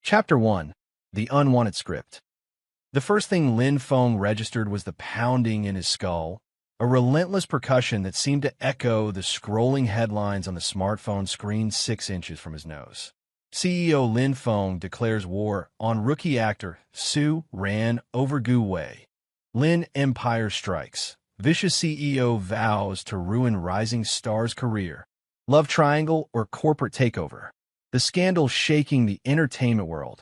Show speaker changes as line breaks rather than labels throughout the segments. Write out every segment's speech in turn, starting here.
Chapter 1. The Unwanted Script. The first thing Lin Feng registered was the pounding in his skull, a relentless percussion that seemed to echo the scrolling headlines on the smartphone screen 6 inches from his nose. CEO Lin Feng declares war on rookie actor Su Ran over Gu Wei. Lin Empire strikes. Vicious CEO vows to ruin rising star's career. Love triangle or corporate takeover. The scandal shaking the entertainment world.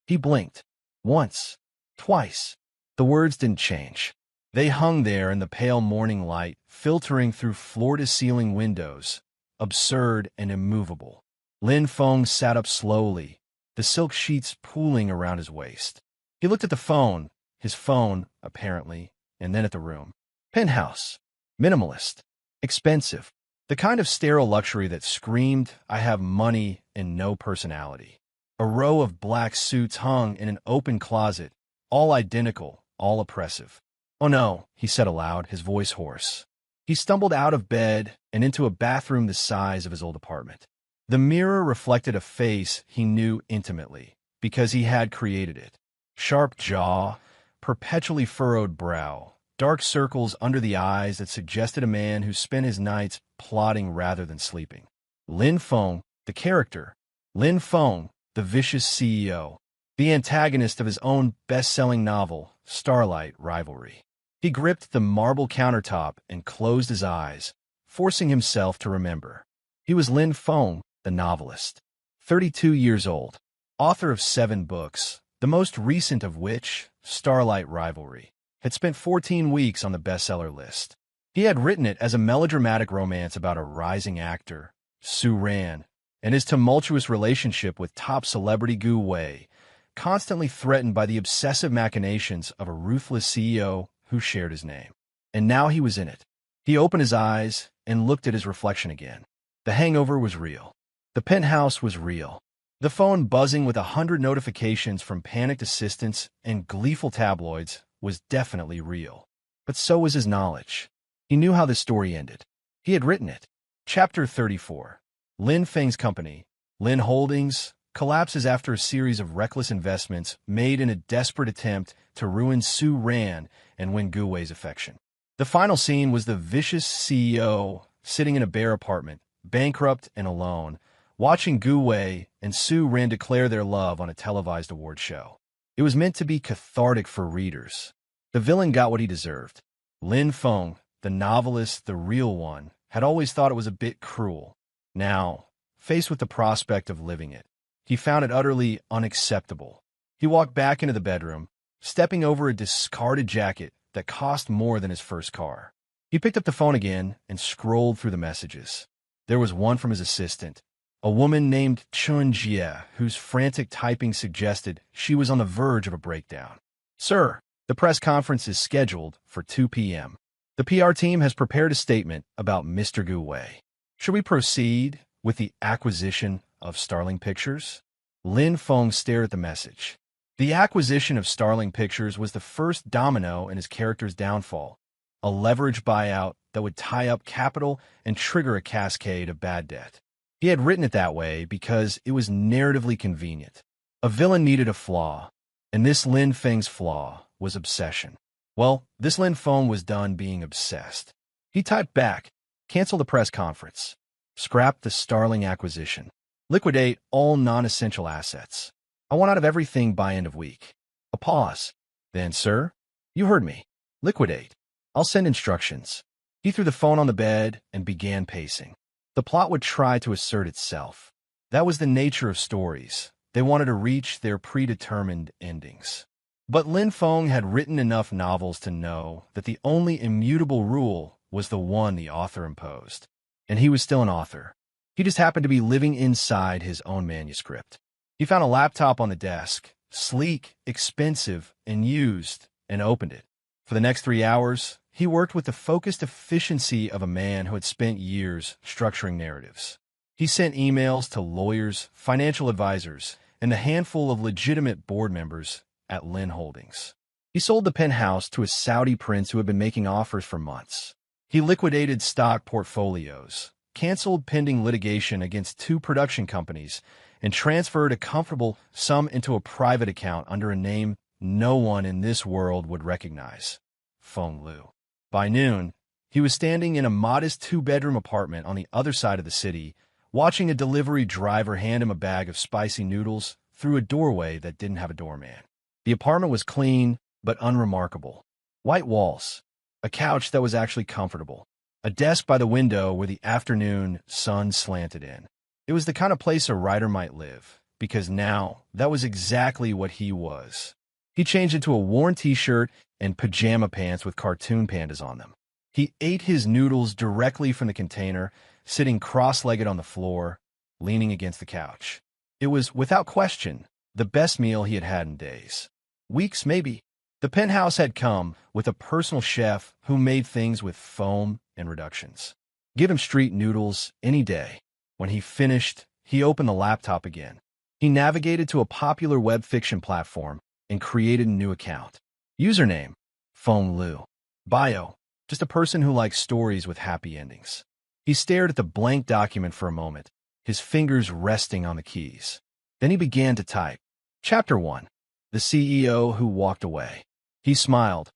He blinked. Once. Twice. The words didn't change. They hung there in the pale morning light, filtering through floor-to-ceiling windows, absurd and immovable. Lin Feng sat up slowly, the silk sheets pooling around his waist. He looked at the phone, his phone, apparently, and then at the room. Penthouse. Minimalist. Expensive. The kind of sterile luxury that screamed, "I have money and no personality." A row of black suits hung in an open closet, all identical, all oppressive. "Oh no," he said aloud, his voice hoarse. He stumbled out of bed and into a bathroom the size of his old apartment. The mirror reflected a face he knew intimately, because he had created it. Sharp jaw, perpetually furrowed brow, dark circles under the eyes that suggested a man who spent his nights plotting rather than sleeping. Lin Feng, the character. Lin Feng, the vicious CEO. The antagonist of his own best-selling novel, Starlight Rivalry. He gripped the marble countertop and closed his eyes, forcing himself to remember. He was Lin Feng, the novelist. 32 years old. Author of 7 books, the most recent of which, Starlight Rivalry, had spent 14 weeks on the bestseller list. He had written it as a melodramatic romance about a rising actor, Su Ran, and his tumultuous relationship with top celebrity Gu Wei, constantly threatened by the obsessive machinations of a ruthless CEO who shared his name. And now he was in it. He opened his eyes and looked at his reflection again. The hangover was real. The penthouse was real. The phone buzzing with 100 notifications from panicked assistants and gleeful tabloids was definitely real. But so was his knowledge. He knew how this story ended. He had written it. Chapter 34. Lin Feng's company, Lin Holdings, collapses after a series of reckless investments made in a desperate attempt to ruin Su Ran and win Gu Wei's affection. The final scene was the vicious CEO sitting in a bare apartment, bankrupt and alone, watching Gu Wei and Su Ran declare their love on a televised award show. It was meant to be cathartic for readers. The villain got what he deserved. Lin Feng, the novelist, the real one, had always thought it was a bit cruel. Now, faced with the prospect of living it, he found it utterly unacceptable. He walked back into the bedroom, stepping over a discarded jacket that cost more than his first car. He picked up the phone again and scrolled through the messages. There was one from his assistant, a woman named Chun Jie, whose frantic typing suggested she was on the verge of a breakdown. "Sir, the press conference is scheduled for 2 p.m. The PR team has prepared a statement about Mr. Gu Wei. Should we proceed with the acquisition of Starling Pictures?" Lin Feng stared at the message. The acquisition of Starling Pictures was the first domino in his character's downfall, a leverage buyout that would tie up capital and trigger a cascade of bad debt. He had written it that way because it was narratively convenient. A villain needed a flaw, and this Lin Feng's flaw was obsession. Well, this Lin Feng was done being obsessed. He typed back, "Cancel the press conference. Scrap the Starling acquisition. Liquidate all non-essential assets. I want out of everything by end of week." A pause. Then, "Sir, you heard me. Liquidate. I'll send instructions." He threw the phone on the bed and began pacing. The plot would try to assert itself. That was the nature of stories. They wanted to reach their predetermined endings. But Lin Feng had written enough novels to know that the only immutable rule was the one the author imposed. And he was still an author. He just happened to be living inside his own manuscript. He found a laptop on the desk, sleek, expensive, and used, and opened it. For the next 3 hours, he worked with the focused efficiency of a man who had spent years structuring narratives. He sent emails to lawyers, financial advisors, and the handful of legitimate board members at Lin Holdings. He sold the penthouse to a Saudi prince who had been making offers for months. He liquidated stock portfolios, canceled pending litigation against 2 production companies, and transferred a comfortable sum into a private account under a name no one in this world would recognize, Feng Lu. By noon, he was standing in a modest two-bedroom apartment on the other side of the city, watching a delivery driver hand him a bag of spicy noodles through a doorway that didn't have a doorman. The apartment was clean, but unremarkable. White walls, a couch that was actually comfortable, a desk by the window where the afternoon sun slanted in. It was the kind of place a writer might live, because now that was exactly what he was. He changed into a worn t-shirt and pajama pants with cartoon pandas on them. He ate his noodles directly from the container, sitting cross-legged on the floor, leaning against the couch. It was, without question, the best meal he had had in days. Weeks, maybe. The penthouse had come with a personal chef who made things with foam and reductions. Give him street noodles any day. When he finished, he opened the laptop again. He navigated to a popular web fiction platform and created a new account. Username, Feng Lu. Bio, just a person who likes stories with happy endings. He stared at the blank document for a moment, his fingers resting on the keys. Then he began to type. Chapter 1. The CEO Who Walked Away. He smiled.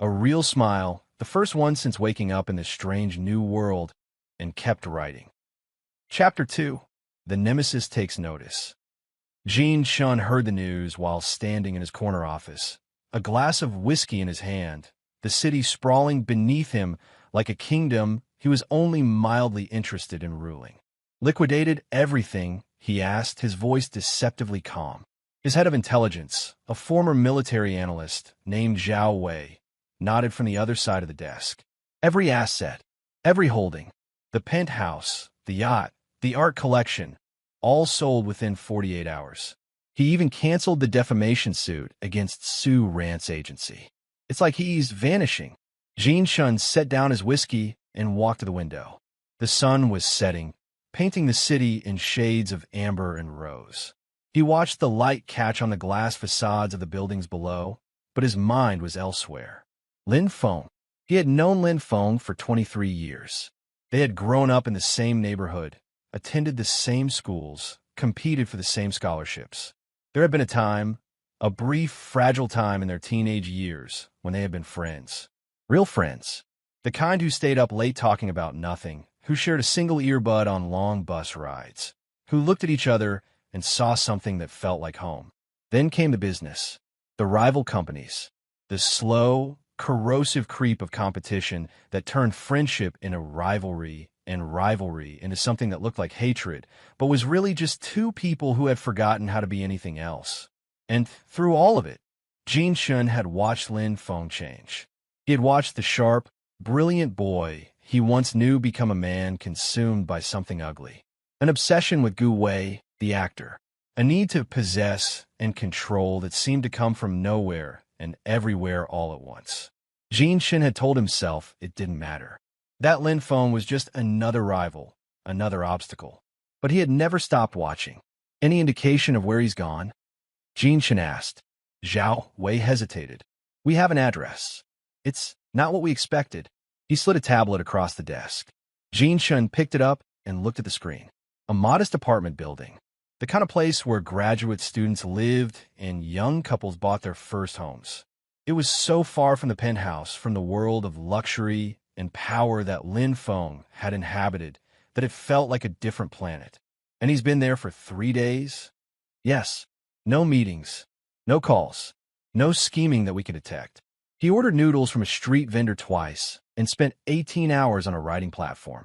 A real smile, the first one since waking up in this strange new world, and kept writing. Chapter 2. The Nemesis Takes Notice. Jean Shun heard the news while standing in his corner office, a glass of whiskey in his hand, the city sprawling beneath him like a kingdom he was only mildly interested in ruling. Liquidated everything, he asked, his voice deceptively calm. His head of intelligence, a former military analyst named Zhao Wei, nodded from the other side of the desk. Every asset, every holding, the penthouse, the yacht, the art collection, all sold within 48 hours. He even canceled the defamation suit against Sue Rant's agency. It's like he's vanishing. Jean Shun set down his whiskey and walked to the window. The sun was setting, painting the city in shades of amber and rose. He watched the light catch on the glass facades of the buildings below, but his mind was elsewhere. Lin Feng. He had known Lin Feng for 23 years. They had grown up in the same neighborhood, attended the same schools, competed for the same scholarships. There had been a time, a brief, fragile time in their teenage years, when they had been friends. Real friends. The kind who stayed up late talking about nothing, who shared a single earbud on long bus rides, who looked at each other and saw something that felt like home. Then came the business, the rival companies, the slow, corrosive creep of competition that turned friendship into rivalry and rivalry into something that looked like hatred, but was really just two people who had forgotten how to be anything else. And through all of it, Jean Shun had watched Lin Feng change. He had watched the sharp, brilliant boy he once knew become a man consumed by something ugly. An obsession with Gu Wei, the actor. A need to possess and control that seemed to come from nowhere and everywhere all at once. Jean Shun had told himself it didn't matter. That Lin Feng was just another rival, another obstacle. But he had never stopped watching. Any indication of where he's gone? Jean Shun asked. Zhao Wei hesitated. We have an address. It's not what we expected. He slid a tablet across the desk. Jean Shun picked it up and looked at the screen. A modest apartment building. The kind of place where graduate students lived and young couples bought their first homes. It was so far from the penthouse, from the world of luxury and power that Lin Feng had inhabited, that it felt like a different planet. And he's been there for 3 days? Yes. No meetings, no calls, no scheming that we could detect. He ordered noodles from a street vendor twice and spent 18 hours on a writing platform.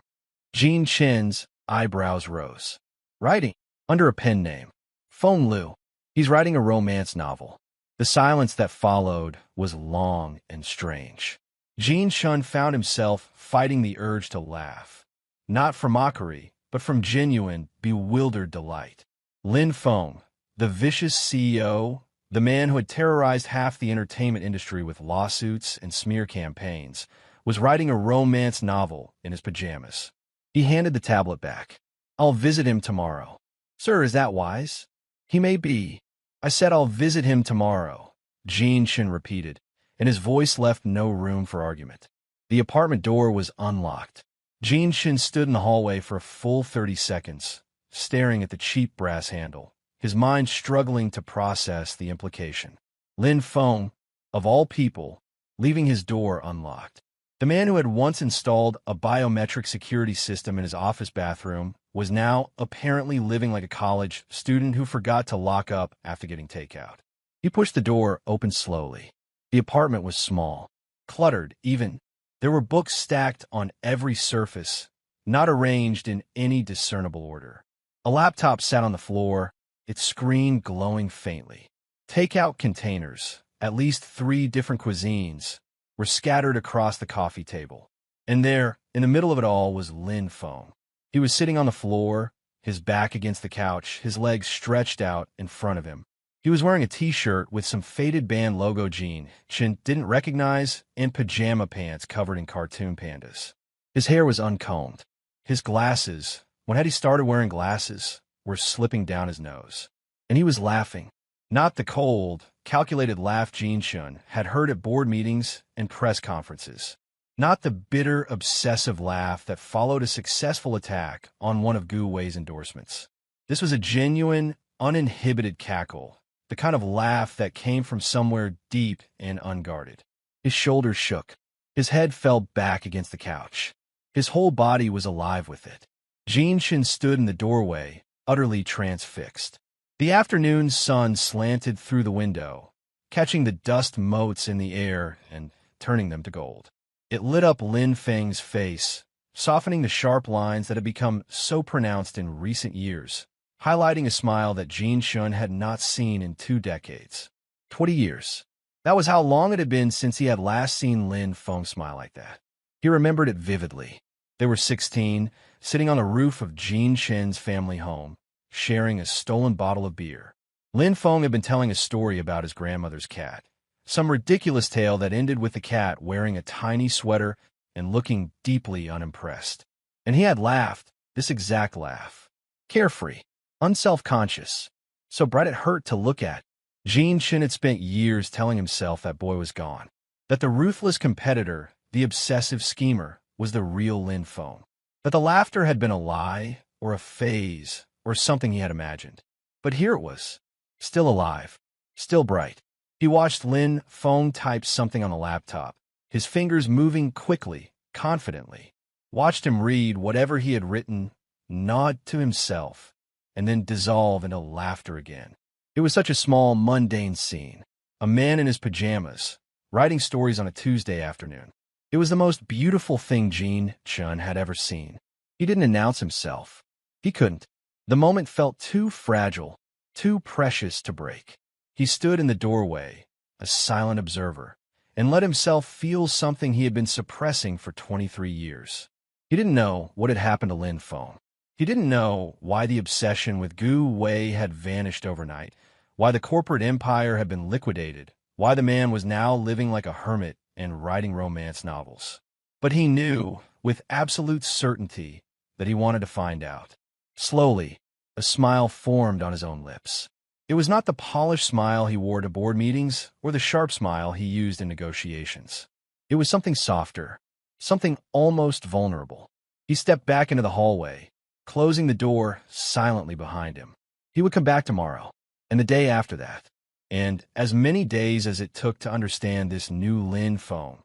Jean Chen's eyebrows rose. Writing, under a pen name. Feng Lu. He's writing a romance novel. The silence that followed was long and strange. Jean Shun found himself fighting the urge to laugh. Not from mockery, but from genuine, bewildered delight. Lin Feng, the vicious CEO, the man who had terrorized half the entertainment industry with lawsuits and smear campaigns, was writing a romance novel in his pajamas. He handed the tablet back. I'll visit him tomorrow. Sir, is that wise? He may be. I said I'll visit him tomorrow, Jean Shun repeated, and his voice left no room for argument. The apartment door was unlocked. Jean Shun stood in the hallway for a full 30 seconds, staring at the cheap brass handle, his mind struggling to process the implication. Lin Feng, of all people, leaving his door unlocked. The man who had once installed a biometric security system in his office bathroom was now apparently living like a college student who forgot to lock up after getting takeout. He pushed the door open slowly. The apartment was small, cluttered even. There were books stacked on every surface, not arranged in any discernible order. A laptop sat on the floor, its screen glowing faintly. Takeout containers, at least 3 different cuisines, were scattered across the coffee table. And there, in the middle of it all, was Lin Feng. He was sitting on the floor, his back against the couch, his legs stretched out in front of him. He was wearing a t-shirt with some faded band logo jean Chin didn't recognize and pajama pants covered in cartoon pandas. His hair was uncombed. His glasses, when had he started wearing glasses, were slipping down his nose. And he was laughing. Not the cold, calculated laugh Jin Shun had heard at board meetings and press conferences. Not the bitter, obsessive laugh that followed a successful attack on one of Gu Wei's endorsements. This was a genuine, uninhibited cackle, the kind of laugh that came from somewhere deep and unguarded. His shoulders shook. His head fell back against the couch. His whole body was alive with it. Jin Shin stood in the doorway, utterly transfixed. The afternoon sun slanted through the window, catching the dust motes in the air and turning them to gold. It lit up Lin Feng's face, softening the sharp lines that had become so pronounced in recent years, highlighting a smile that Jin Shun had not seen in 2 decades. 20 years. That was how long it had been since he had last seen Lin Feng smile like that. He remembered it vividly. They were 16, sitting on the roof of Jin Shen's family home, sharing a stolen bottle of beer. Lin Feng had been telling a story about his grandmother's cat, some ridiculous tale that ended with the cat wearing a tiny sweater and looking deeply unimpressed. And he had laughed, this exact laugh. Carefree, unself-conscious, so bright it hurt to look at. Jin Shin had spent years telling himself that boy was gone, that the ruthless competitor, the obsessive schemer, was the real Lin Feng, that the laughter had been a lie or a phase or something he had imagined. But here it was, still alive, still bright. He watched Lin Feng type something on the laptop, his fingers moving quickly, confidently. Watched him read whatever he had written, nod to himself, and then dissolve into laughter again. It was such a small, mundane scene. A man in his pajamas, writing stories on a Tuesday afternoon. It was the most beautiful thing Jin Chun had ever seen. He didn't announce himself. He couldn't. The moment felt too fragile, too precious to break. He stood in the doorway, a silent observer, and let himself feel something he had been suppressing for 23 years. He didn't know what had happened to Lin Feng. He didn't know why the obsession with Gu Wei had vanished overnight, why the corporate empire had been liquidated, why the man was now living like a hermit and writing romance novels. But he knew, with absolute certainty, that he wanted to find out. Slowly, a smile formed on his own lips. It was not the polished smile he wore to board meetings or the sharp smile he used in negotiations. It was something softer, something almost vulnerable. He stepped back into the hallway, closing the door silently behind him. He would come back tomorrow, and the day after that, and as many days as it took to understand this new Lin Feng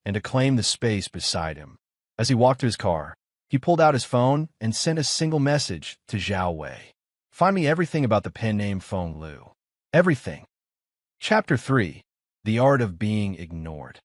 and to claim the space beside him. As he walked to his car, he pulled out his phone and sent a single message to Zhao Wei. Find me everything about the pen name Feng Lu. Everything. Chapter 3. The Art of Being Ignored.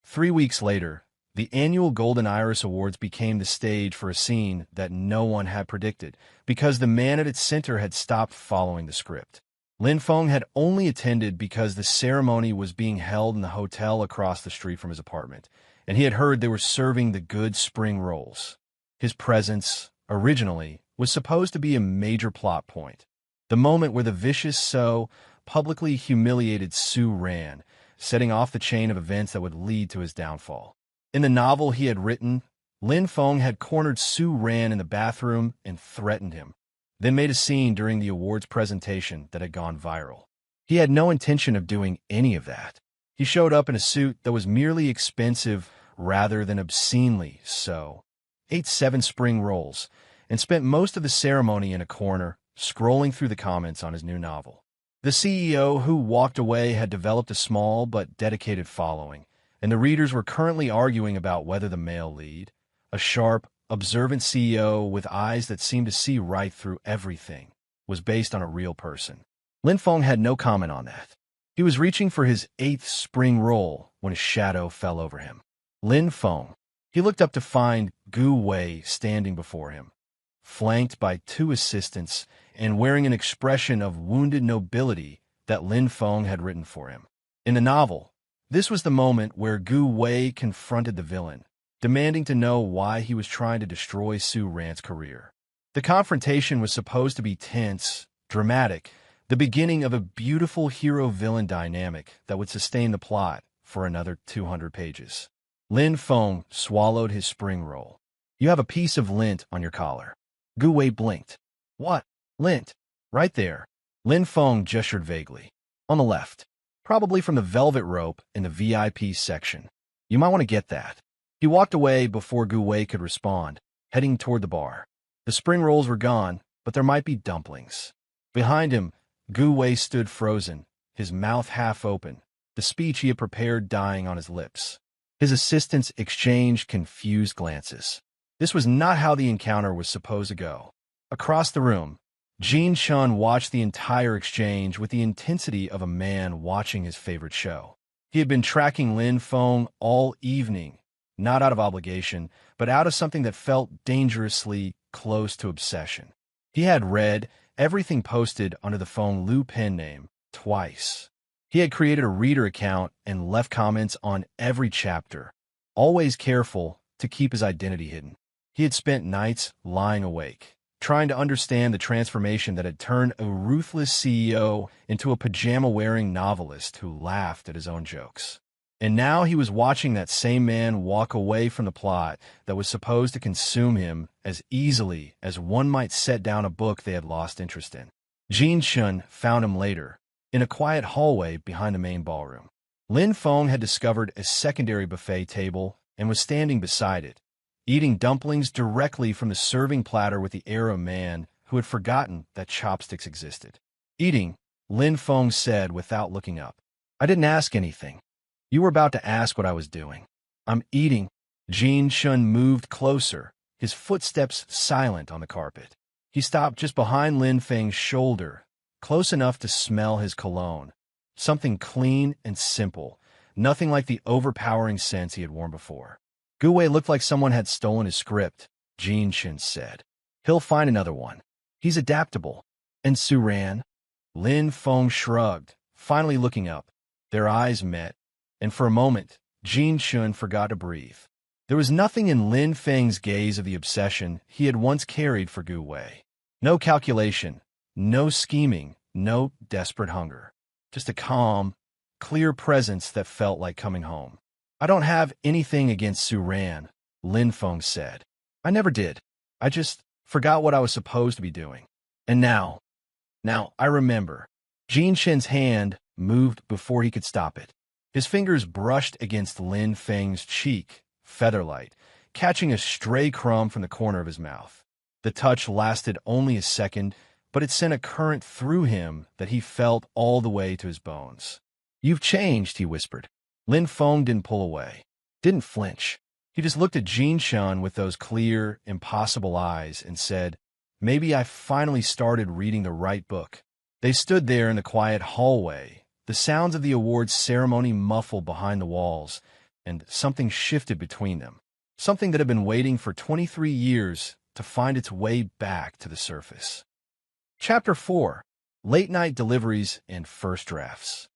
3 weeks later, the annual Golden Iris Awards became the stage for a scene that no one had predicted, because the man at its center had stopped following the script. Lin Feng had only attended because the ceremony was being held in the hotel across the street from his apartment, and he had heard they were serving the good spring rolls. His presence, originally, was supposed to be a major plot point. The moment where the vicious So publicly humiliated Su Ran, setting off the chain of events that would lead to his downfall. In the novel he had written, Lin Feng had cornered Su Ran in the bathroom and threatened him, then made a scene during the awards presentation that had gone viral. He had no intention of doing any of that. He showed up in a suit that was merely expensive rather than obscenely so, ate 7 spring rolls, and spent most of the ceremony in a corner, scrolling through the comments on his new novel. The CEO who walked away had developed a small but dedicated following, and the readers were currently arguing about whether the male lead, a sharp, observant CEO with eyes that seemed to see right through everything, was based on a real person. Lin Feng had no comment on that. He was reaching for his 8th spring roll when a shadow fell over him. Lin Feng. He looked up to find Gu Wei standing before him, flanked by 2 assistants and wearing an expression of wounded nobility that Lin Feng had written for him. In the novel, this was the moment where Gu Wei confronted the villain, demanding to know why he was trying to destroy Su Ran's career. The confrontation was supposed to be tense, dramatic, the beginning of a beautiful hero-villain dynamic that would sustain the plot for another 200 pages. Lin Feng swallowed his spring roll. "You have a piece of lint on your collar." Gu Wei blinked. "What? Lint?" "Right there." Lin Feng gestured vaguely. "On the left. Probably from the velvet rope in the VIP section. You might want to get that." He walked away before Gu Wei could respond, heading toward the bar. The spring rolls were gone, but there might be dumplings. Behind him, Gu Wei stood frozen, his mouth half open, the speech he had prepared dying on his lips. His assistants exchanged confused glances. This was not how the encounter was supposed to go. Across the room, Jean Chun watched the entire exchange with the intensity of a man watching his favorite show. He had been tracking Lin Feng all evening, not out of obligation, but out of something that felt dangerously close to obsession. He had read everything posted under the Feng Lu pen name twice. He had created a reader account and left comments on every chapter, always careful to keep his identity hidden. He had spent nights lying awake, trying to understand the transformation that had turned a ruthless CEO into a pajama-wearing novelist who laughed at his own jokes. And now he was watching that same man walk away from the plot that was supposed to consume him as easily as one might set down a book they had lost interest in. Jean Chun found him later, in a quiet hallway behind the main ballroom. Lin Feng had discovered a secondary buffet table and was standing beside it, eating dumplings directly from the serving platter with the air of a man who had forgotten that chopsticks existed. Eating, Lin Feng said without looking up. "I didn't ask anything. You were about to ask what I was doing." "I'm eating." Jean Chun moved closer, his footsteps silent on the carpet. He stopped just behind Lin Feng's shoulder, close enough to smell his cologne. Something clean and simple, nothing like the overpowering scents he had worn before. Gu Wei looked like someone had stolen his script, Jean Chun said. "He'll find another one. He's adaptable." "And Su Ran?" Lin Feng shrugged, finally looking up. Their eyes met, and for a moment, Jean Chun forgot to breathe. There was nothing in Lin Feng's gaze of the obsession he had once carried for Gu Wei. No calculation, no scheming, no desperate hunger. Just a calm, clear presence that felt like coming home. "I don't have anything against Su Ran," Lin Feng said. "I never did. I just forgot what I was supposed to be doing. And now I remember." Jean Chun's hand moved before he could stop it. His fingers brushed against Lin Feng's cheek, featherlight, catching a stray crumb from the corner of his mouth. The touch lasted only a second, but it sent a current through him that he felt all the way to his bones. "You've changed," he whispered. Lin Feng didn't pull away, didn't flinch. He just looked at Jean Chun with those clear, impossible eyes and said, "Maybe I finally started reading the right book." They stood there in the quiet hallway, the sounds of the awards ceremony muffled behind the walls, and something shifted between them. Something that had been waiting for 23 years to find its way back to the surface. Chapter 4. Late-night deliveries and first drafts.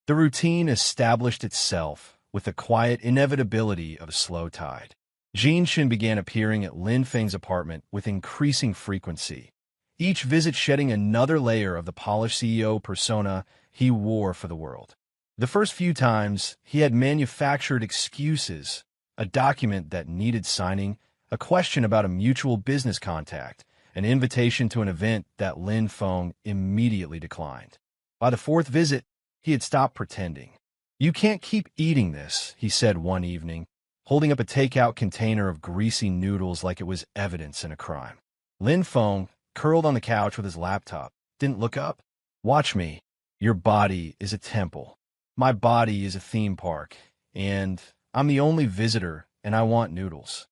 The routine established itself with the quiet inevitability of a slow tide. Jean Chun began appearing at Lin Feng's apartment with increasing frequency, each visit shedding another layer of the polished CEO persona he wore for the world. The first few times, he had manufactured excuses, a document that needed signing, a question about a mutual business contact, an invitation to an event that Lin Feng immediately declined. By the 4th visit, he had stopped pretending. "You can't keep eating this," he said one evening, holding up a takeout container of greasy noodles like it was evidence in a crime. Lin Feng, curled on the couch with his laptop, didn't look up. Watch me. Your body is a temple. My body is a theme park. And I'm the only visitor, and I want noodles.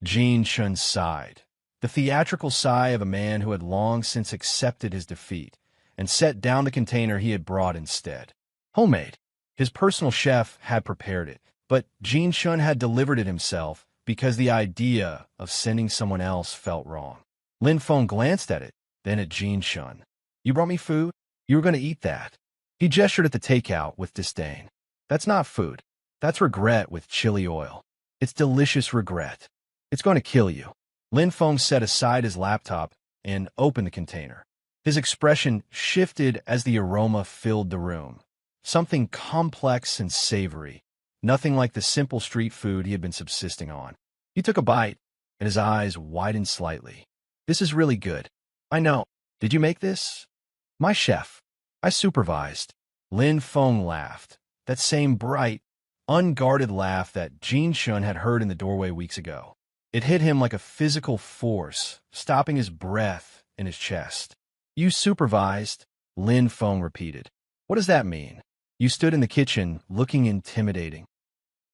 Jin Shun sighed, the theatrical sigh of a man who had long since accepted his defeat, and set down the container he had brought instead. Homemade. His personal chef had prepared it, but Jin Shun had delivered it himself because the idea of sending someone else felt wrong. Lin Feng glanced at it, then at Jin Shun. You brought me food? You were going to eat that. He gestured at the takeout with disdain. That's not food. That's regret with chili oil. It's delicious regret. It's going to kill you. Lin Feng set aside his laptop and opened the container. His expression shifted as the aroma filled the room. Something complex and savory, nothing like the simple street food he had been subsisting on. He took a bite, and his eyes widened slightly. This is really good. I know. Did you make this? My chef. I supervised. Lin Feng laughed, that same bright, unguarded laugh that Jin Shun had heard in the doorway weeks ago. It hit him like a physical force, stopping his breath in his chest. You supervised, Lin Feng repeated. What does that mean? You stood in the kitchen, looking intimidating.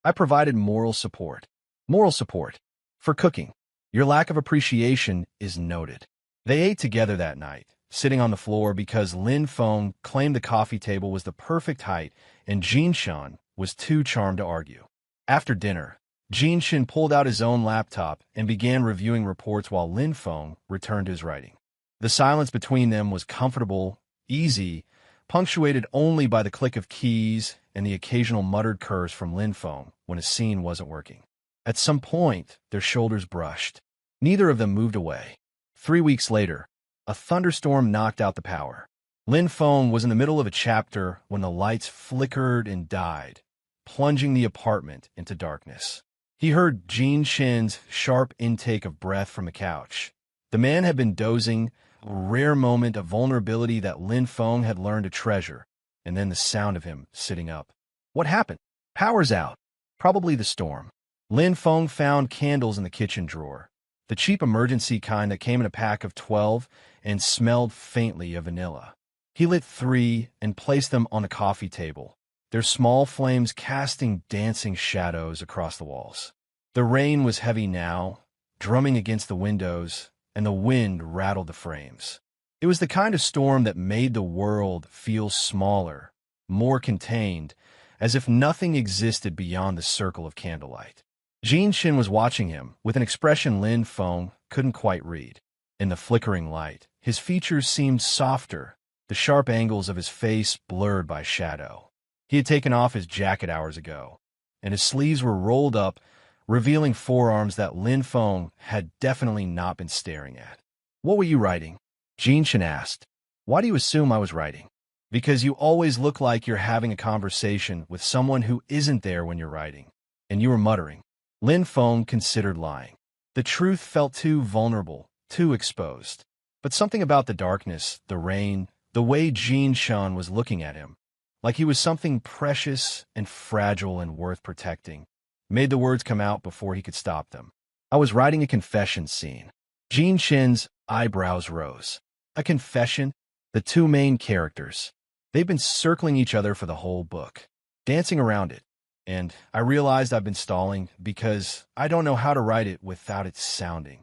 I provided moral support. Moral support. For cooking. Your lack of appreciation is noted. They ate together that night, sitting on the floor because Lin Feng claimed the coffee table was the perfect height and Jin Shun was too charmed to argue. After dinner, Jin Shun pulled out his own laptop and began reviewing reports while Lin Feng returned to his writing. The silence between them was comfortable, easy, punctuated only by the click of keys and the occasional muttered curse from Lin Feng when a scene wasn't working. At some point, their shoulders brushed. Neither of them moved away. 3 weeks later, a thunderstorm knocked out the power. Lin Feng was in the middle of a chapter when the lights flickered and died, plunging the apartment into darkness. He heard Jin Shin's sharp intake of breath from the couch. The man had been dozing, a rare moment of vulnerability that Lin Feng had learned to treasure, and then the sound of him sitting up. What happened? Power's out. Probably the storm. Lin Feng found candles in the kitchen drawer, the cheap emergency kind that came in a pack of 12 and smelled faintly of vanilla. He lit 3 and placed them on the coffee table, their small flames casting dancing shadows across the walls. The rain was heavy now, drumming against the windows, and the wind rattled the frames. It was the kind of storm that made the world feel smaller, more contained, as if nothing existed beyond the circle of candlelight. Jin Shin was watching him with an expression Lin Feng couldn't quite read. In the flickering light, his features seemed softer, the sharp angles of his face blurred by shadow. He had taken off his jacket hours ago, and his sleeves were rolled up, revealing forearms that Lin Feng had definitely not been staring at. What were you writing? Jin Shin asked. Why do you assume I was writing? Because you always look like you're having a conversation with someone who isn't there when you're writing. And you were muttering. Lin Feng considered lying. The truth felt too vulnerable, too exposed. But something about the darkness, the rain, the way Jin Shun was looking at him, like he was something precious and fragile and worth protecting, made the words come out before he could stop them. I was writing a confession scene. Jin Shin's eyebrows rose. A confession? The two main characters. They've been circling each other for the whole book, dancing around it. And I realized I've been stalling because I don't know how to write it without it sounding.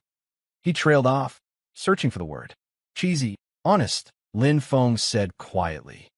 He trailed off, searching for the word. Cheesy, honest, Lin Feng said quietly.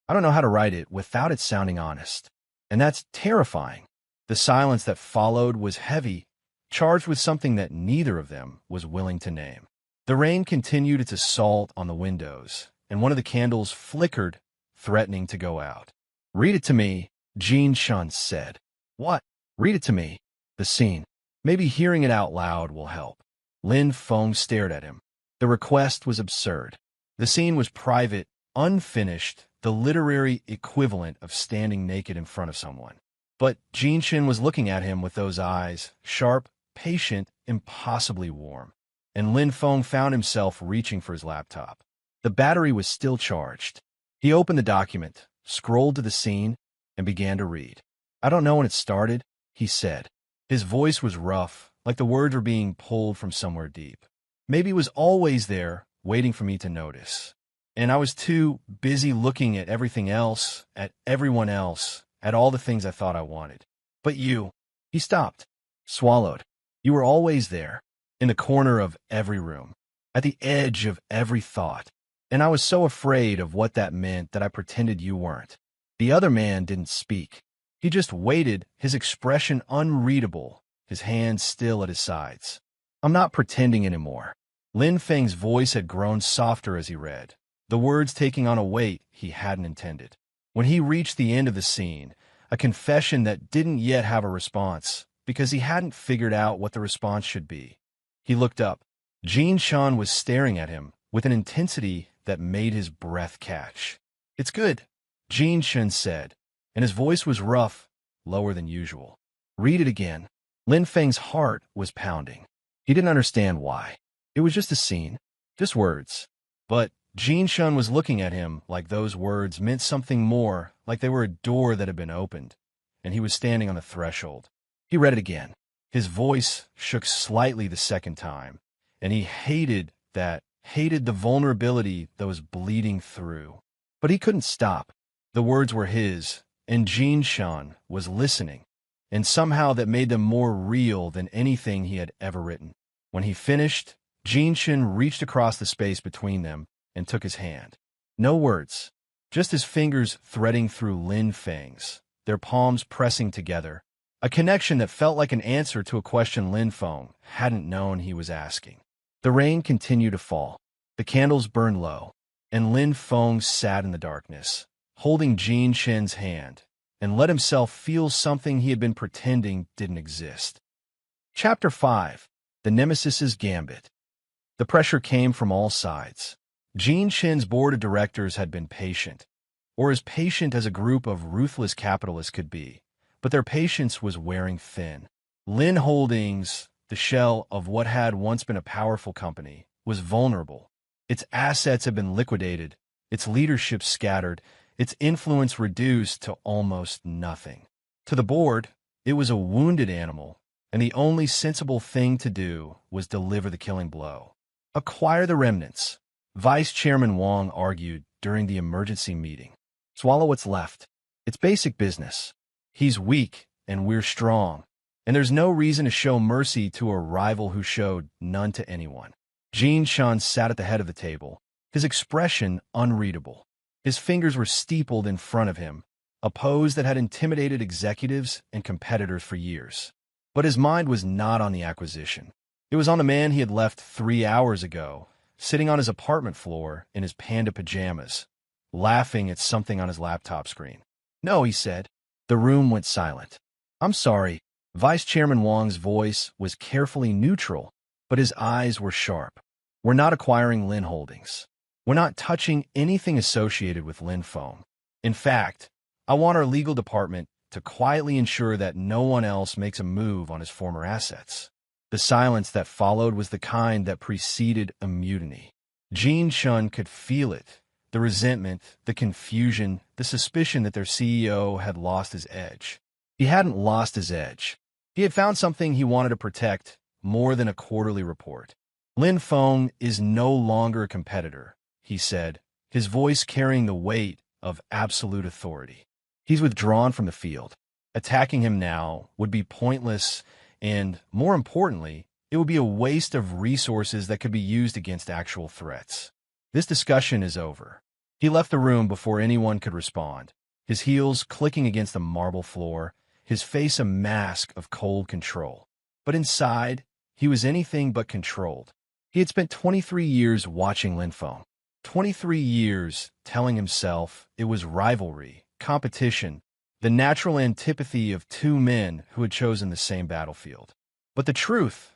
I don't know how to write it without it sounding honest. And that's terrifying. The silence that followed was heavy, charged with something that neither of them was willing to name. The rain continued its assault on the windows, and one of the candles flickered, threatening to go out. Read it to me, Jin Shun said. What? Read it to me. The scene. Maybe hearing it out loud will help. Lin Feng stared at him. The request was absurd. The scene was private, unfinished, the literary equivalent of standing naked in front of someone. But Jin Shin was looking at him with those eyes, sharp, patient, impossibly warm. And Lin Feng found himself reaching for his laptop. The battery was still charged. He opened the document, scrolled to the scene, and began to read. I don't know when it started, he said. His voice was rough, like the words were being pulled from somewhere deep. Maybe it was always there, waiting for me to notice. And I was too busy looking at everything else, at everyone else, at all the things I thought I wanted. But you, he stopped, swallowed. You were always there, in the corner of every room, at the edge of every thought. And I was so afraid of what that meant that I pretended you weren't. The other man didn't speak. He just waited, his expression unreadable, his hands still at his sides. I'm not pretending anymore. Lin Feng's voice had grown softer as he read, the words taking on a weight he hadn't intended. When he reached the end of the scene, a confession that didn't yet have a response, because he hadn't figured out what the response should be. He looked up. Jin Shan was staring at him with an intensity that made his breath catch. "It's good," Jin Shan said, and his voice was rough, lower than usual. "Read it again." Lin Feng's heart was pounding. He didn't understand why. It was just a scene, just words. But Jin Shan was looking at him like those words meant something more, like they were a door that had been opened, and he was standing on the threshold. He read it again. His voice shook slightly the second time, and he hated the vulnerability that was bleeding through. But he couldn't stop. The words were his, and Jin Shan was listening, and somehow that made them more real than anything he had ever written. When he finished, Jin Shan reached across the space between them and took his hand. No words, just his fingers threading through Lin Feng's, their palms pressing together, a connection that felt like an answer to a question Lin Feng hadn't known he was asking. The rain continued to fall. The candles burned low, and Lin Feng sat in the darkness, holding Jin Shan's hand, and let himself feel something he had been pretending didn't exist. Chapter 5. The Nemesis's Gambit. The pressure came from all sides. Jin Shan's board of directors had been patient, or as patient as a group of ruthless capitalists could be, but their patience was wearing thin. Lin Holdings, the shell of what had once been a powerful company, was vulnerable. Its assets had been liquidated, its leadership scattered, its influence reduced to almost nothing. To the board, it was a wounded animal, and the only sensible thing to do was deliver the killing blow. Acquire the remnants, Vice Chairman Wang argued during the emergency meeting. Swallow what's left. It's basic business. He's weak, and we're strong, and there's no reason to show mercy to a rival who showed none to anyone. Jin Shan sat at the head of the table, his expression unreadable. His fingers were steepled in front of him, a pose that had intimidated executives and competitors for years. But his mind was not on the acquisition. It was on the man he had left 3 hours ago, sitting on his apartment floor in his panda pajamas, laughing at something on his laptop screen. "No," he said. The room went silent. "I'm sorry." Vice Chairman Wang's voice was carefully neutral, but his eyes were sharp. "We're not acquiring Lin Holdings. We're not touching anything associated with Lin Feng. In fact, I want our legal department to quietly ensure that no one else makes a move on his former assets." The silence that followed was the kind that preceded a mutiny. Jin Shan could feel it, the resentment, the confusion, the suspicion that their CEO had lost his edge. He hadn't lost his edge. He had found something he wanted to protect more than a quarterly report. "Lin Feng is no longer a competitor," he said, his voice carrying the weight of absolute authority. "He's withdrawn from the field. Attacking him now would be pointless, and, more importantly, it would be a waste of resources that could be used against actual threats. This discussion is over." He left the room before anyone could respond, his heels clicking against the marble floor, his face a mask of cold control. But inside, he was anything but controlled. He had spent 23 years watching Lin Feng, 23 years telling himself it was rivalry, competition, the natural antipathy of two men who had chosen the same battlefield. But the truth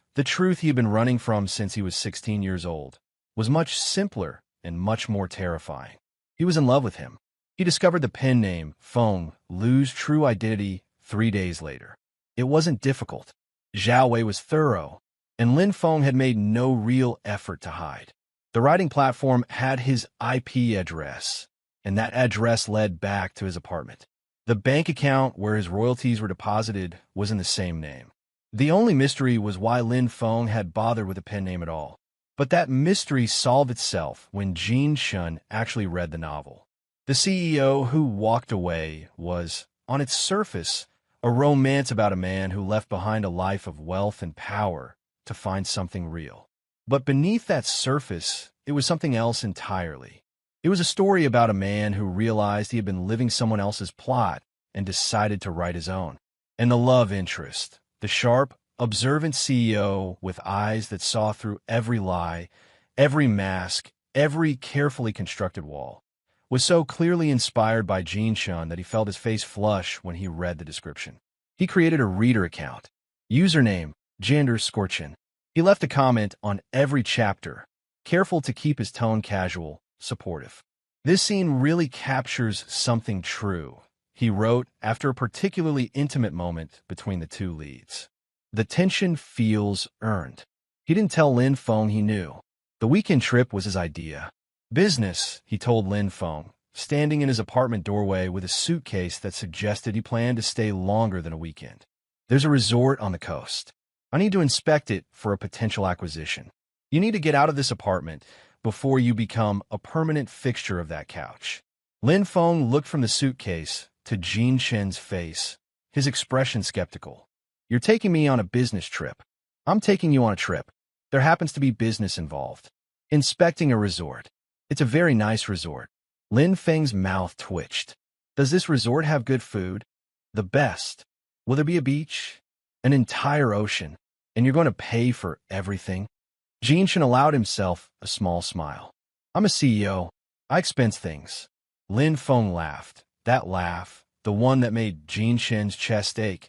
he had been running from since he was 16 years old, was much simpler and much more terrifying. He was in love with him. He discovered the pen name Feng Lu's true identity 3 days later. It wasn't difficult. Zhao Wei was thorough, and Lin Feng had made no real effort to hide. The writing platform had his IP address, and that address led back to his apartment. The bank account where his royalties were deposited was in the same name. The only mystery was why Lin Feng had bothered with a pen name at all. But that mystery solved itself when Gene Shun actually read the novel. The CEO Who Walked Away was, on its surface, a romance about a man who left behind a life of wealth and power to find something real. But beneath that surface, it was something else entirely. It was a story about a man who realized he had been living someone else's plot and decided to write his own. And the love interest, the sharp, observant CEO with eyes that saw through every lie, every mask, every carefully constructed wall, was so clearly inspired by Gene Shun that he felt his face flush when he read the description. He created a reader account. Username, Jander Scorchin. He left a comment on every chapter, careful to keep his tone casual, supportive. This scene really captures something true, he wrote after a particularly intimate moment between the two leads. The tension feels earned. He didn't tell Lin Feng he knew. The weekend trip was his idea. Business, he told Lin Feng, standing in his apartment doorway with a suitcase that suggested he planned to stay longer than a weekend. There's a resort on the coast. I need to inspect it for a potential acquisition. You need to get out of this apartment before you become a permanent fixture of that couch. Lin Feng looked from the suitcase to Gene Shen's face, his expression skeptical. You're taking me on a business trip. I'm taking you on a trip. There happens to be business involved. Inspecting a resort. It's a very nice resort. Lin Feng's mouth twitched. Does this resort have good food? The best. Will there be a beach? An entire ocean. And you're going to pay for everything? Gene Shen allowed himself a small smile. I'm a CEO. I expense things. Lin Feng laughed. That laugh, the one that made Gene Shen's chest ache,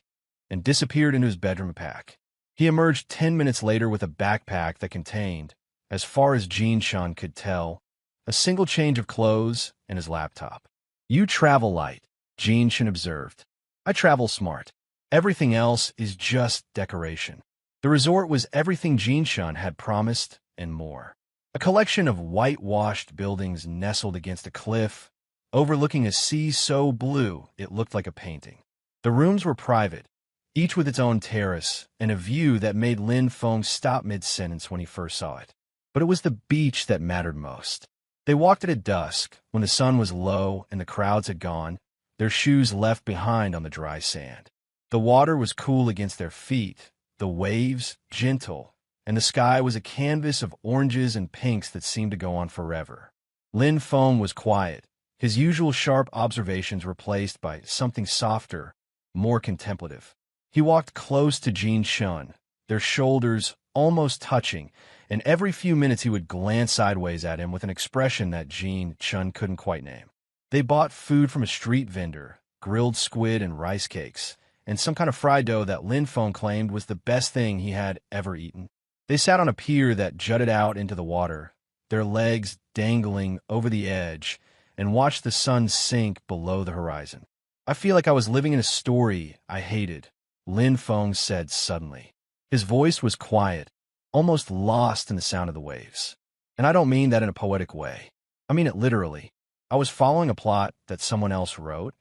and disappeared into his bedroom pack. He emerged 10 minutes later with a backpack that contained, as far as Gene Shen could tell, a single change of clothes and his laptop. You travel light, Gene Shen observed. I travel smart. Everything else is just decoration. The resort was everything Gene Shen had promised and more. A collection of whitewashed buildings nestled against a cliff, overlooking a sea so blue it looked like a painting. The rooms were private, each with its own terrace, and a view that made Lin Feng stop mid-sentence when he first saw it. But it was the beach that mattered most. They walked it at dusk, when the sun was low and the crowds had gone, their shoes left behind on the dry sand. The water was cool against their feet, the waves gentle, and the sky was a canvas of oranges and pinks that seemed to go on forever. Lin Feng was quiet, his usual sharp observations replaced by something softer, more contemplative. He walked close to Gene Shen, their shoulders almost touching, and every few minutes he would glance sideways at him with an expression that Gene Shen couldn't quite name. They bought food from a street vendor, grilled squid and rice cakes, and some kind of fried dough that Lin Feng claimed was the best thing he had ever eaten. They sat on a pier that jutted out into the water, their legs dangling over the edge, and watched the sun sink below the horizon. I feel like I was living in a story I hated, Lin Feng said suddenly. His voice was quiet, almost lost in the sound of the waves. And I don't mean that in a poetic way. I mean it literally. I was following a plot that someone else wrote,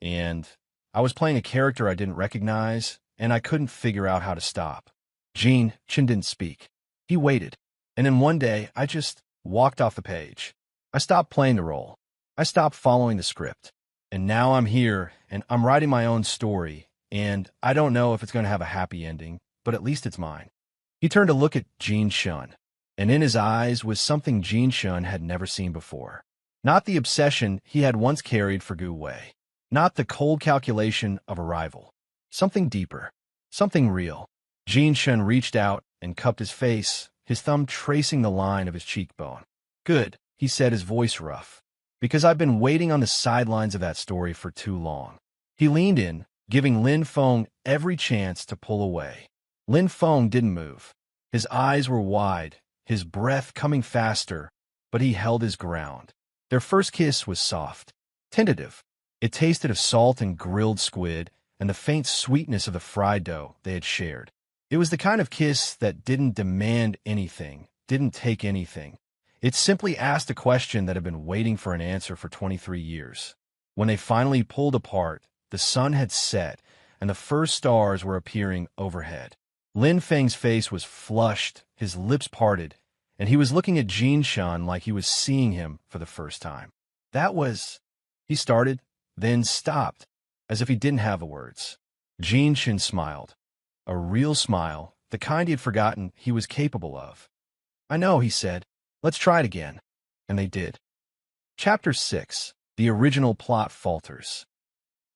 and I was playing a character I didn't recognize, and I couldn't figure out how to stop. Gene Shen didn't speak. He waited. And then one day, I just walked off the page. I stopped playing the role. I stopped following the script. And now I'm here, and I'm writing my own story, and I don't know if it's going to have a happy ending, but at least it's mine. He turned to look at Gene Shen, and in his eyes was something Gene Shen had never seen before. Not the obsession he had once carried for Gu Wei. Not the cold calculation of a rival. Something deeper. Something real. Gene Shen reached out and cupped his face, his thumb tracing the line of his cheekbone. Good, he said, his voice rough. Because I've been waiting on the sidelines of that story for too long. He leaned in, giving Lin Feng every chance to pull away. Lin Feng didn't move. His eyes were wide, his breath coming faster, but he held his ground. Their first kiss was soft, tentative. It tasted of salt and grilled squid and the faint sweetness of the fried dough they had shared. It was the kind of kiss that didn't demand anything, didn't take anything. It simply asked a question that had been waiting for an answer for 23 years. When they finally pulled apart, the sun had set, and the first stars were appearing overhead. Lin Feng's face was flushed, his lips parted, and he was looking at Jin Shun like he was seeing him for the first time. That was... He started, then stopped, as if he didn't have the words. Jin Shun smiled. A real smile, the kind he had forgotten he was capable of. "I know," he said. "Let's try it again." And they did. Chapter 6. The original plot falters.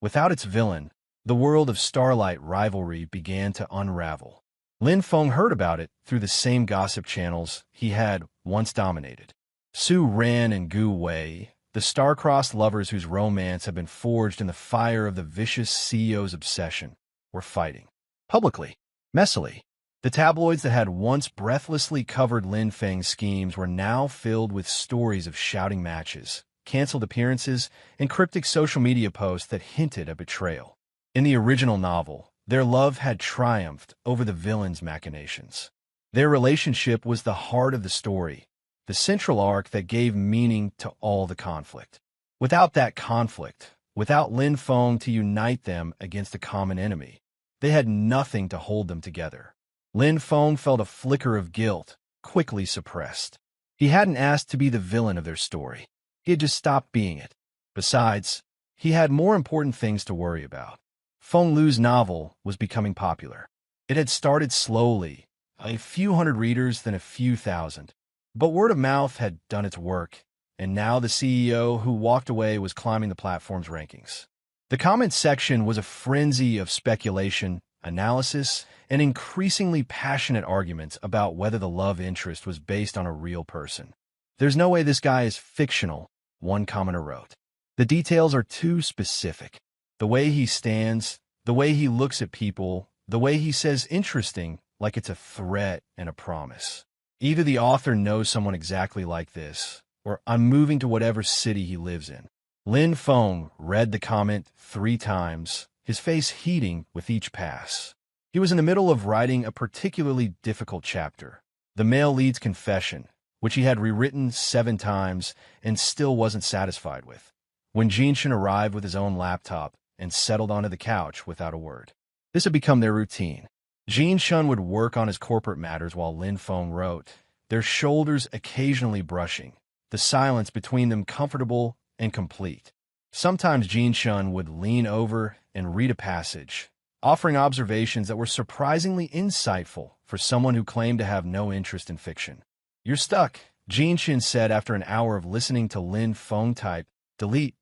Without its villain, the world of Starlight rivalry began to unravel. Lin Feng heard about it through the same gossip channels he had once dominated. Su Ran and Gu Wei, the star-crossed lovers whose romance had been forged in the fire of the vicious CEO's obsession, were fighting. Publicly, messily. The tabloids that had once breathlessly covered Lin Feng's schemes were now filled with stories of shouting matches, canceled appearances, and cryptic social media posts that hinted at betrayal. In the original novel, their love had triumphed over the villain's machinations. Their relationship was the heart of the story, the central arc that gave meaning to all the conflict. Without that conflict, without Lin Feng to unite them against a common enemy, they had nothing to hold them together. Lin Feng felt a flicker of guilt, quickly suppressed. He hadn't asked to be the villain of their story. He had just stopped being it. Besides, he had more important things to worry about. Feng Lu's novel was becoming popular. It had started slowly, a few hundred readers, then a few thousand. But word of mouth had done its work, and now the CEO who walked away was climbing the platform's rankings. The comments section was a frenzy of speculation, analysis, and increasingly passionate arguments about whether the love interest was based on a real person. "There's no way this guy is fictional," one commenter wrote. "The details are too specific. The way he stands, the way he looks at people, the way he says interesting like it's a threat and a promise. Either the author knows someone exactly like this, or I'm moving to whatever city he lives in." Lin Feng read the comment 3 times, his face heating with each pass. He was in the middle of writing a particularly difficult chapter, the male lead's confession, which he had rewritten 7 times and still wasn't satisfied with, when Jinshin arrived with his own laptop and settled onto the couch without a word. This had become their routine. Jinshin would work on his corporate matters while Lin Feng wrote, their shoulders occasionally brushing, the silence between them comfortable and complete. Sometimes Jinshin would lean over and read a passage, offering observations that were surprisingly insightful for someone who claimed to have no interest in fiction. "You're stuck," Jinshin said after an hour of listening to Lin Feng type, delete.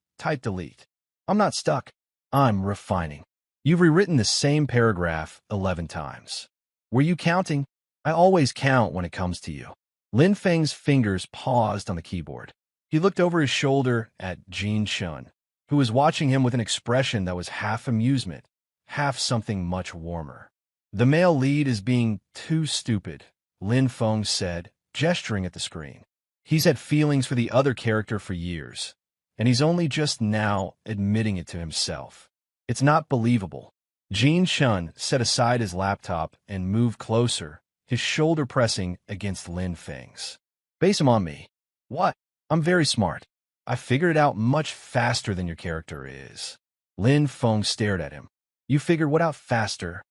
"I'm not stuck. I'm refining. You've rewritten the same paragraph 11 times. Were you counting? I always count when it comes to you." Lin Feng's fingers paused on the keyboard. He looked over his shoulder at Jinshin, who was watching him with an expression that was half amusement, half something much warmer. "The male lead is being too stupid," Lin Feng said, gesturing at the screen. "He's had feelings for the other character for years, and he's only just now admitting it to himself. It's not believable." Jinshin set aside his laptop and moved closer, his shoulder pressing against Lin Feng's. "Base him on me." "What? I'm very smart. I figured it out much faster than your character is." Lin Feng stared at him. "You figured what out faster?"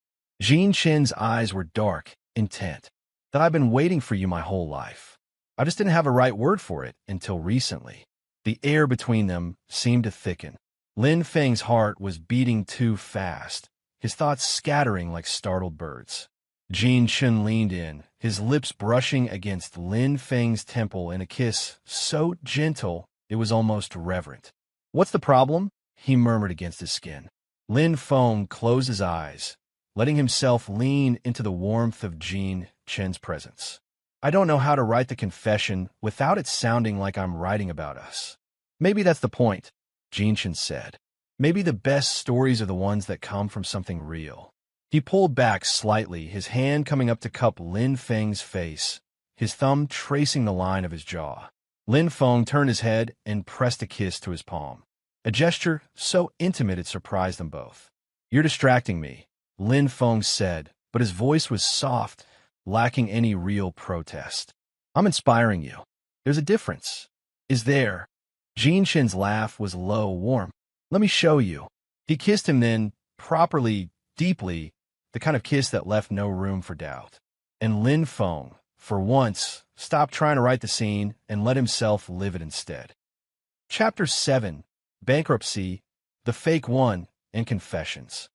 Jinshin's eyes were dark, intent. "That I've been waiting for you my whole life. I just didn't have a right word for it until recently." The air between them seemed to thicken. Lin Feng's heart was beating too fast, his thoughts scattering like startled birds. Jinshin leaned in, his lips brushing against Lin Feng's temple in a kiss so gentle it was almost reverent. "What's the problem?" he murmured against his skin. Lin Feng closed his eyes, letting himself lean into the warmth of Jinshin's presence. "I don't know how to write the confession without it sounding like I'm writing about us." "Maybe that's the point," Jinshin said. "Maybe the best stories are the ones that come from something real." He pulled back slightly, his hand coming up to cup Lin Feng's face, his thumb tracing the line of his jaw. Lin Feng turned his head and pressed a kiss to his palm, a gesture so intimate it surprised them both. "You're distracting me," Lin Feng said, but his voice was soft, lacking any real protest. "I'm inspiring you. There's a difference." "Is there?" Jinshin's laugh was low, warm. "Let me show you." He kissed him then, properly, deeply, the kind of kiss that left no room for doubt. And Lin Feng, for once, stopped trying to write the scene and let himself live it instead. Chapter 7: Bankruptcy, the Fake One, and Confessions.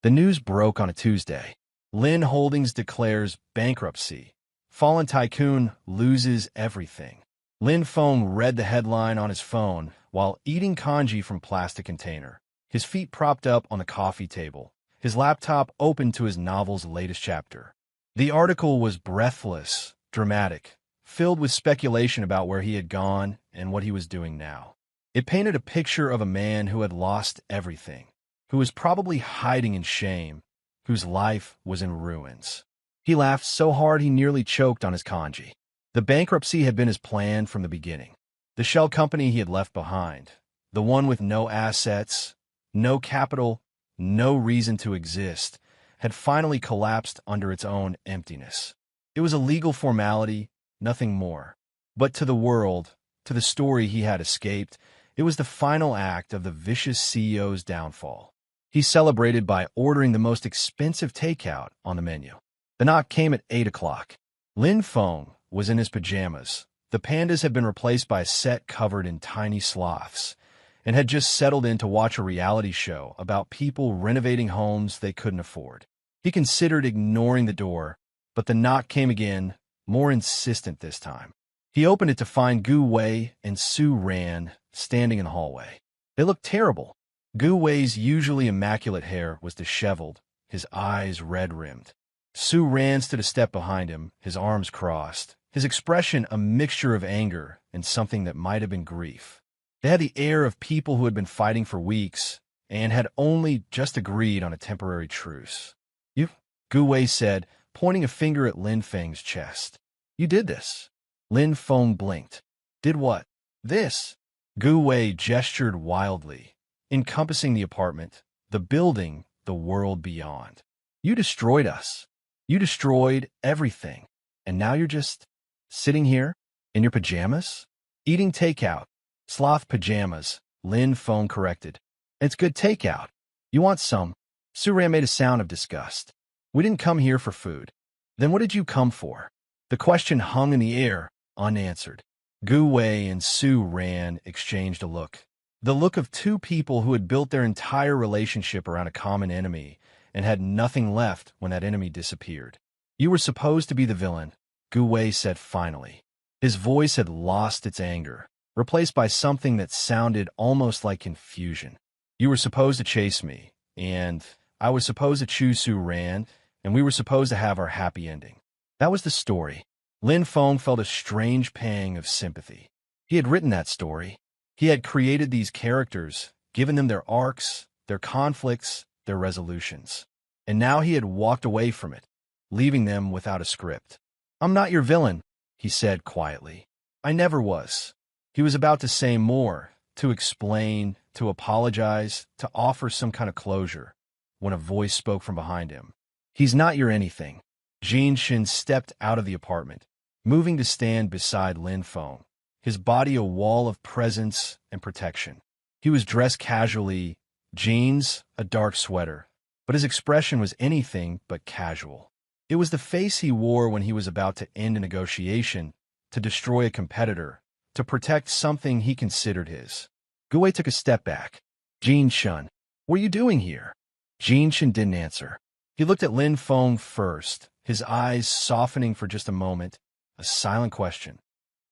The news broke on a Tuesday. Lynn Holdings declares bankruptcy. Fallen tycoon loses everything. Lin Feng read the headline on his phone while eating congee from plastic container, his feet propped up on the coffee table, his laptop open to his novel's latest chapter. The article was breathless, dramatic, filled with speculation about where he had gone and what he was doing now. It painted a picture of a man who had lost everything, who was probably hiding in shame, whose life was in ruins. He laughed so hard he nearly choked on his congee. The bankruptcy had been his plan from the beginning. The shell company he had left behind, the one with no assets, no capital, no reason to exist, had finally collapsed under its own emptiness. It was a legal formality, nothing more. But to the world, to the story he had escaped, it was the final act of the vicious CEO's downfall. He celebrated by ordering the most expensive takeout on the menu. The knock came at 8 o'clock. Lin Feng was in his pajamas. The pandas had been replaced by a set covered in tiny sloths, and had just settled in to watch a reality show about people renovating homes they couldn't afford. He considered ignoring the door, but the knock came again, more insistent this time. He opened it to find Gu Wei and Su Ran standing in the hallway. They looked terrible. Gu Wei's usually immaculate hair was disheveled, his eyes red-rimmed. Su Ran stood a step behind him, his arms crossed, his expression a mixture of anger and something that might have been grief. They had the air of people who had been fighting for weeks and had only just agreed on a temporary truce. "You," Gu Wei said, pointing a finger at Lin Feng's chest. "You did this." Lin Feng blinked. "Did what?" "This." Gu Wei gestured wildly, encompassing the apartment, the building, the world beyond. "You destroyed us. You destroyed everything. And now you're just sitting here in your pajamas? Eating takeout." "Sloth pajamas," Lin Feng corrected. "It's good takeout. You want some?" Suran made a sound of disgust. "We didn't come here for food." "Then what did you come for?" The question hung in the air, unanswered. Gu Wei and Su Ran exchanged a look. The look of two people who had built their entire relationship around a common enemy and had nothing left when that enemy disappeared. "You were supposed to be the villain," Gu Wei said finally. His voice had lost its anger, replaced by something that sounded almost like confusion. "You were supposed to chase me, and I was supposed to choose Su Ran, and we were supposed to have our happy ending. That was the story." Lin Feng felt a strange pang of sympathy. He had written that story. He had created these characters, given them their arcs, their conflicts, their resolutions. And now he had walked away from it, leaving them without a script. "I'm not your villain," he said quietly. "I never was." He was about to say more, to explain, to apologize, to offer some kind of closure, when a voice spoke from behind him. "He's not your anything." Jin Shin stepped out of the apartment, moving to stand beside Lin Feng, his body a wall of presence and protection. He was dressed casually, jeans, a dark sweater, but his expression was anything but casual. It was the face he wore when he was about to end a negotiation, to destroy a competitor, to protect something he considered his. Gu Wei took a step back. "Jin Shun, what are you doing here?" Jin Shun didn't answer. He looked at Lin Feng first, his eyes softening for just a moment, a silent question.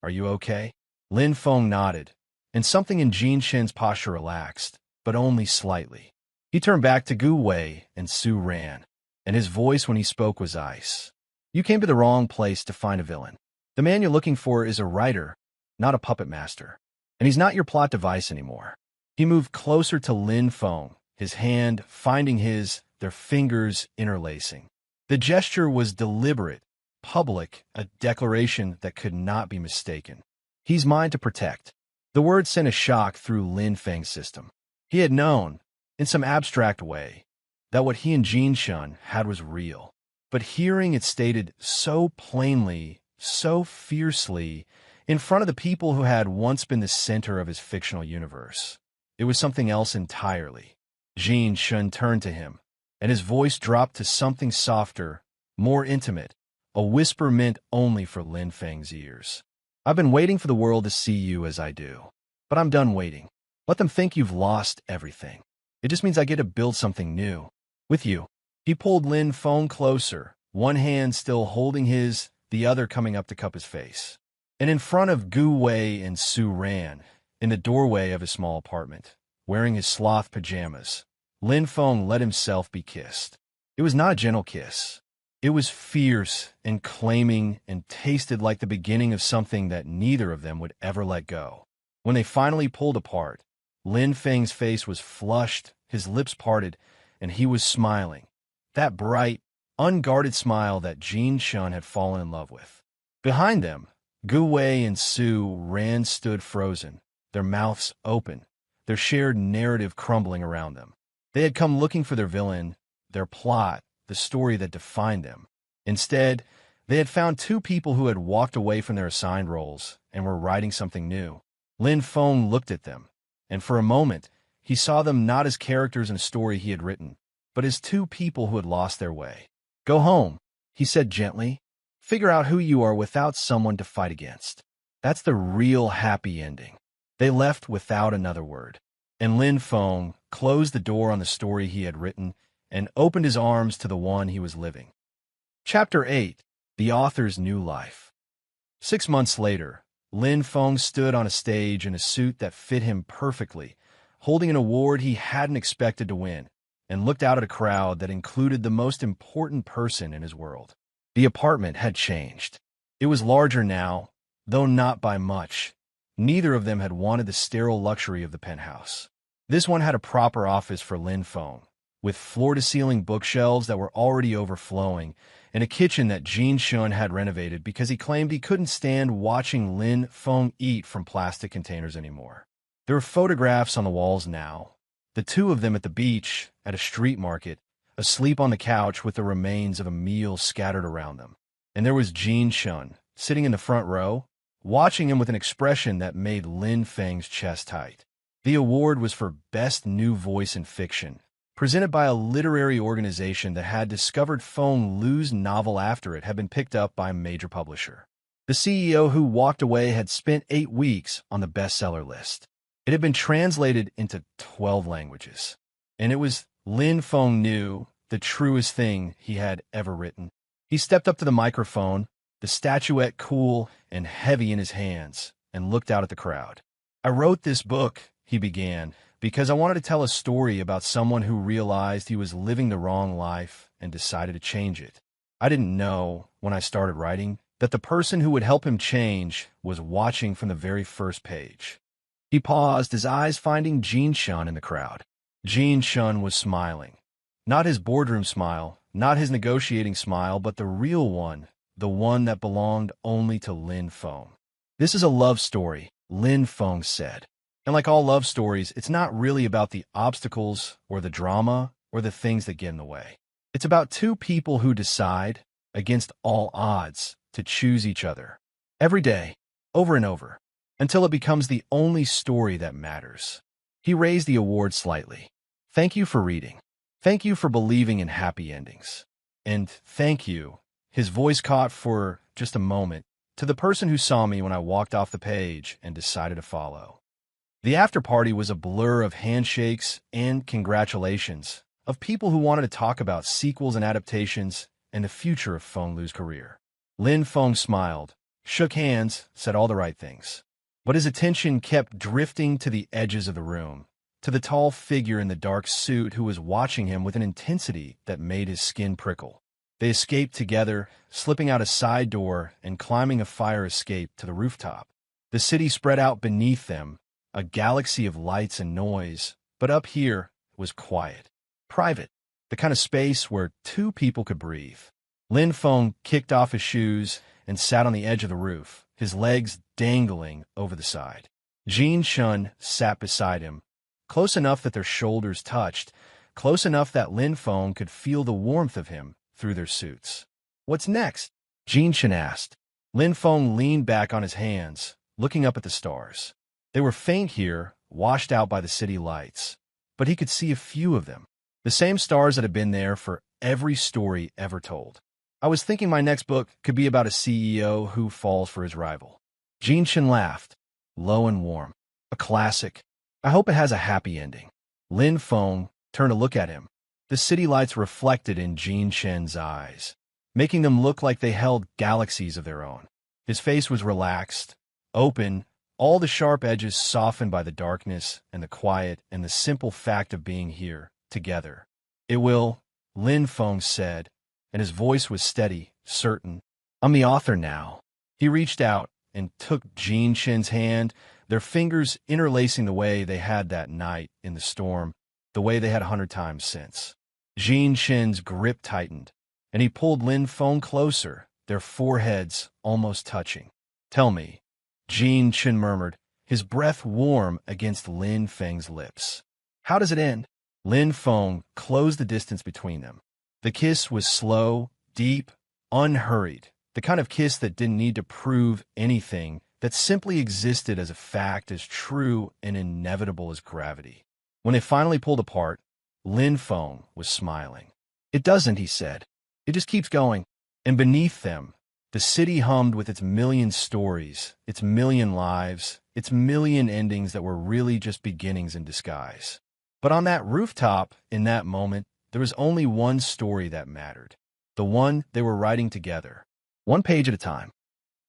"Are you okay?" Lin Feng nodded, and something in Jin Shin's posture relaxed, but only slightly. He turned back to Gu Wei and Su Ran, and his voice when he spoke was ice. "You came to the wrong place to find a villain. The man you're looking for is a writer, not a puppet master. And he's not your plot device anymore." He moved closer to Lin Feng, his hand finding his, their fingers interlacing. The gesture was deliberate, public, a declaration that could not be mistaken. "He's mine to protect." The word sent a shock through Lin Feng's system. He had known, in some abstract way, that what he and Jin Shun had was real. But hearing it stated so plainly, so fiercely, in front of the people who had once been the center of his fictional universe, it was something else entirely. Jin Shun turned to him, and his voice dropped to something softer, more intimate, a whisper meant only for Lin Feng's ears. I've been waiting for the world to see you as I do. But I'm done waiting. Let them think you've lost everything. It just means I get to build something new. With you. He pulled Lin Feng closer, one hand still holding his, the other coming up to cup his face. And in front of Gu Wei and Su Ran, in the doorway of his small apartment, wearing his sloth pajamas, Lin Feng let himself be kissed. It was not a gentle kiss. It was fierce and claiming and tasted like the beginning of something that neither of them would ever let go. When they finally pulled apart, Lin Feng's face was flushed, his lips parted, and he was smiling. That bright, unguarded smile that Jin Shun had fallen in love with. Behind them, Gu Wei and Su Ran stood frozen, their mouths open, their shared narrative crumbling around them. They had come looking for their villain, their plot, the story that defined them. Instead, they had found two people who had walked away from their assigned roles and were writing something new. Lin Feng looked at them, and for a moment, he saw them not as characters in a story he had written, but as two people who had lost their way. Go home, he said gently. Figure out who you are without someone to fight against. That's the real happy ending. They left without another word, and Lin Feng closed the door on the story he had written and opened his arms to the one he was living. Chapter 8. The Author's New Life. 6 months later, Lin Feng stood on a stage in a suit that fit him perfectly, holding an award he hadn't expected to win, and looked out at a crowd that included the most important person in his world. The apartment had changed. It was larger now, though not by much. Neither of them had wanted the sterile luxury of the penthouse. This one had a proper office for Lin Feng, with floor-to-ceiling bookshelves that were already overflowing, and a kitchen that Jin Shun had renovated because he claimed he couldn't stand watching Lin Feng eat from plastic containers anymore. There were photographs on the walls now, the two of them at the beach, at a street market, asleep on the couch with the remains of a meal scattered around them. And there was Jin Shun, sitting in the front row, watching him with an expression that made Lin Feng's chest tight. The award was for Best New Voice in Fiction, presented by a literary organization that had discovered Feng Lu's novel after it had been picked up by a major publisher. The CEO who walked away had spent 8 weeks on the bestseller list. It had been translated into 12 languages, and it was Lin Feng knew the truest thing he had ever written. He stepped up to the microphone, the statuette cool and heavy in his hands, and looked out at the crowd. I wrote this book, he began, because I wanted to tell a story about someone who realized he was living the wrong life and decided to change it. I didn't know, when I started writing, that the person who would help him change was watching from the very first page. He paused, his eyes finding Jin Shun in the crowd. Jin Shun was smiling. Not his boardroom smile, not his negotiating smile, but the real one, the one that belonged only to Lin Feng. This is a love story, Lin Feng said. And like all love stories, it's not really about the obstacles or the drama or the things that get in the way. It's about two people who decide, against all odds, to choose each other. Every day, over and over, until it becomes the only story that matters. He raised the award slightly. Thank you for reading. Thank you for believing in happy endings. And thank you, his voice caught for just a moment, to the person who saw me when I walked off the page and decided to follow. The after-party was a blur of handshakes and congratulations, of people who wanted to talk about sequels and adaptations and the future of Feng Lu's career. Lin Feng smiled, shook hands, said all the right things. But his attention kept drifting to the edges of the room, to the tall figure in the dark suit who was watching him with an intensity that made his skin prickle. They escaped together, slipping out a side door and climbing a fire escape to the rooftop. The city spread out beneath them, a galaxy of lights and noise, but up here was quiet, private, the kind of space where two people could breathe. Lin Feng kicked off his shoes and sat on the edge of the roof, his legs dangling over the side. Jin Shun sat beside him, close enough that their shoulders touched, close enough that Lin Feng could feel the warmth of him through their suits. What's next? Jin Shun asked. Lin Feng leaned back on his hands, looking up at the stars. They were faint here, washed out by the city lights, but he could see a few of them, the same stars that had been there for every story ever told. I was thinking my next book could be about a CEO who falls for his rival. Jean Shin laughed, low and warm. A classic. I hope it has a happy ending. Lin Feng turned to look at him. The city lights reflected in Jean Shin's eyes, making them look like they held galaxies of their own. His face was relaxed, open, all the sharp edges softened by the darkness and the quiet and the simple fact of being here, together. It will, Lin Feng said, and his voice was steady, certain. I'm the author now. He reached out and took Jean Shin's hand, their fingers interlacing the way they had that night in the storm, the way they had 100 times since. Jean Shin's grip tightened, and he pulled Lin Feng closer, their foreheads almost touching. Tell me, Jean Shin murmured, his breath warm against Lin Feng's lips. How does it end? Lin Feng closed the distance between them. The kiss was slow, deep, unhurried, the kind of kiss that didn't need to prove anything, that simply existed as a fact as true and inevitable as gravity. When they finally pulled apart, Lin Feng was smiling. It doesn't, he said. It just keeps going. And beneath them, the city hummed with its million stories, its million lives, its million endings that were really just beginnings in disguise. But on that rooftop, in that moment, there was only one story that mattered. The one they were writing together. One page at a time.